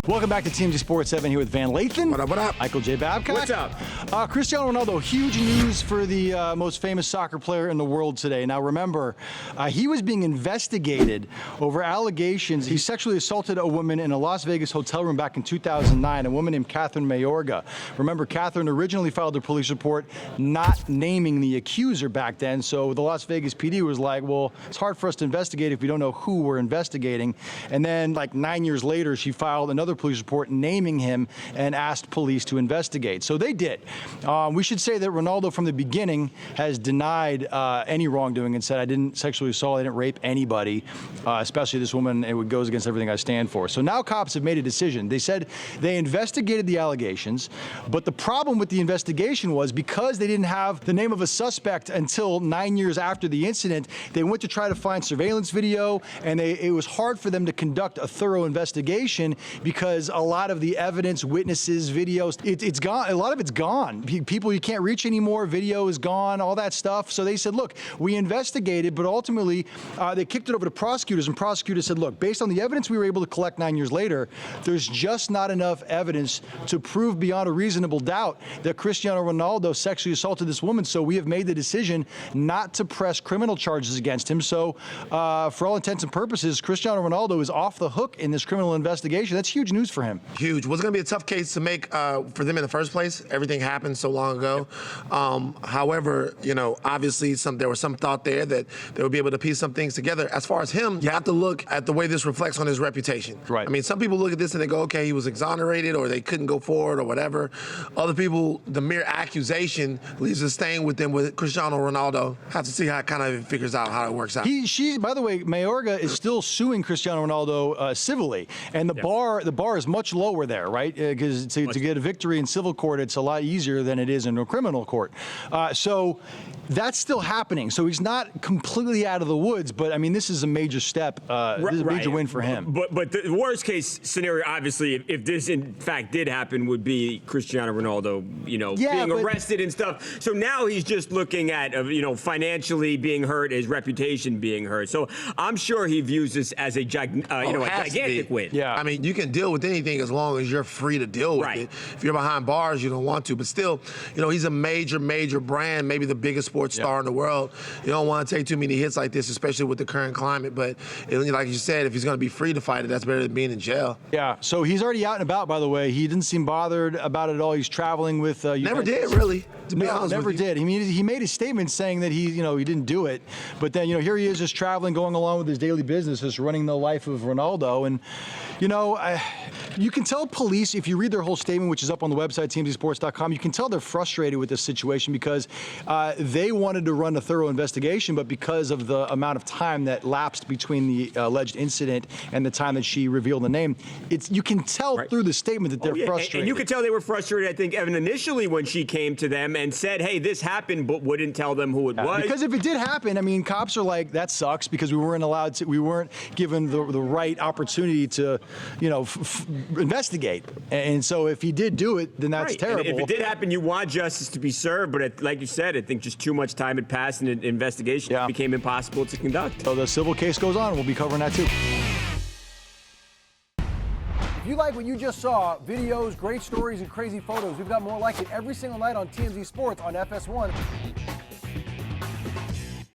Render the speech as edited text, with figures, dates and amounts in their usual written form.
Welcome back to TMZ Sports 7 here with Van Lathan. What up, what up? Michael J. Babcock. What's up? Cristiano Ronaldo, huge news for the most famous soccer player in the world today. Now remember, he was being investigated over allegations. He sexually assaulted a woman in a Las Vegas hotel room back in 2009, a woman named Catherine Mayorga. Remember, Catherine originally filed a police report not naming the accuser back then, so the Las Vegas PD was like, well, it's hard for us to investigate if we don't know who we're investigating. And then like 9 years later, she filed another police report naming him and asked police to investigate. So they did. We should say that Ronaldo from the beginning has denied any wrongdoing and said, I didn't sexually assault, I didn't rape anybody, especially this woman. It goes against everything I stand for. So now cops have made a decision. They said they investigated the allegations, but the problem with the investigation was because they didn't have the name of a suspect until 9 years after the incident, they went to try to find surveillance video, and it was hard for them to conduct a thorough investigation because a lot of the evidence, witnesses, videos, it's gone. A lot of it's gone. People you can't reach anymore. Video is gone. All that stuff. So they said, look, we investigated, but ultimately they kicked it over to prosecutors, and prosecutors said, look, based on the evidence we were able to collect 9 years later, there's just not enough evidence to prove beyond a reasonable doubt that Cristiano Ronaldo sexually assaulted this woman. So we have made the decision not to press criminal charges against him. So for all intents and purposes, Cristiano Ronaldo is off the hook in this criminal investigation. That's huge news for him. Huge. Was going to be a tough case to make for them in the first place. Everything happened so long ago. However, you know, obviously there was some thought there that they would be able to piece some things together. As far as him, you have to look at the way this reflects on his reputation. Right. I mean, some people look at this and they go, okay, he was exonerated or they couldn't go forward or whatever. Other people, the mere accusation leaves a stain with them. With Cristiano Ronaldo, have to see how it kind of figures out, how it works out. By the way, Mayorga is still suing Cristiano Ronaldo civilly, and the bar is much lower there, right? Because to get a victory in civil court, it's a lot easier than it is in a criminal court. So that's still happening. So he's not completely out of the woods, but I mean, this is a major step. This is a major win for him. But the worst case scenario, obviously, if this in fact did happen, would be Cristiano Ronaldo, being arrested and stuff. So now he's just looking at, financially being hurt, his reputation being hurt. So I'm sure he views this as a gigantic win. Yeah. I mean, you can deal with anything as long as you're free to deal with it. If you're behind bars, you don't want to. But still, he's a major, major brand, maybe the biggest sports star in the world. You don't want to take too many hits like this, especially with the current climate. But like you said, if he's going to be free to fight it, that's better than being in jail. Yeah. So he's already out and about, by the way. He didn't seem bothered about it at all. He's traveling with Never did, really, to be honest never with you. did. I mean, he made a statement saying that he didn't do it. But then, here he is just traveling, going along with his daily business, just running the life of Ronaldo. And, you can tell police, if you read their whole statement, which is up on the website, TMZsports.com, you can tell they're frustrated with this situation because they wanted to run a thorough investigation, but because of the amount of time that lapsed between the alleged incident and the time that she revealed the name, you can tell through the statement that they're frustrated. And you could tell they were frustrated, I think, Evan, initially when she came to them and said, hey, this happened, but wouldn't tell them who it was. Because if it did happen, I mean, cops are like, that sucks because we weren't given the right opportunity to, investigate. And so if he did do it, then that's terrible. And if it did happen, you want justice to be served, but like you said, I think just too much time had passed and an investigation became impossible to conduct. So the civil case goes on. We'll be covering that too. If you like what you just saw, videos, great stories, and crazy photos, we've got more like it every single night on TMZ Sports on FS1.